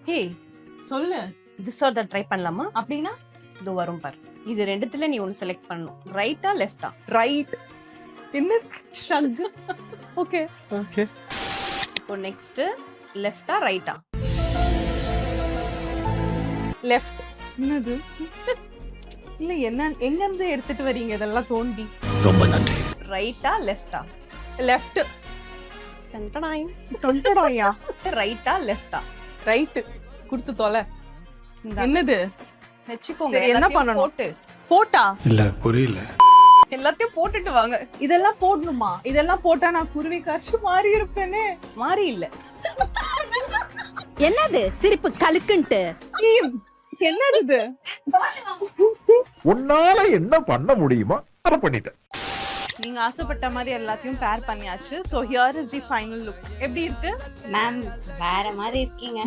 ஹே, சொல்லு. this or that try பண்ணலாமா? அப்படின்னா இது வரும் பாரு. இது ரெண்டுத்துல நீ ஒன்னு செலக்ட் பண்ணணும். ரைட்டா லெஃப்டா? ரைட். என்ன ஷக்? Okay okay. இப்போ நெக்ஸ்ட் லெஃப்டா ரைட்டா? லெஃப்ட். என்னது? இல்ல என்ன எங்க இருந்து எடுத்துட்டு வரீங்க இதெல்லாம் தோண்டி? ரொம்ப நன்றி. ரைட்டா லெஃப்டா? லெஃப்ட். டன்டடாய். தொண்டடாயா? ரைட்டா லெஃப்டா? ரைட். குடுத்து தொலை. இந்த என்னது? வெச்சுக்கோங்க. சரி, என்ன எல்லாத்தையும் பண்ணணும்? போட்டு போட்டா? இல்ல புரியல. எல்லாத்தையும் போட்டுட்டு வாங்க. இதெல்லாம் போடணுமா? இதெல்லாம் போட்டா நான் குருவி காட்சி மாறி இருப்பேனே. மாறி இல்ல. என்னது சிரிப்பு கலுக்குன்ட்டு? ஈம். என்னது இது? உன்னால என்ன பண்ண முடியுமோ அதை பண்ணிட்டேன். நீங்க ஆசைப்பட்ட மாதிரி எல்லாத்தையும் பேர் பண்ணியாச்சு. So here is the final look. எப்படி இருக்கு? மேம் வேற மாதிரி இருக்கீங்க.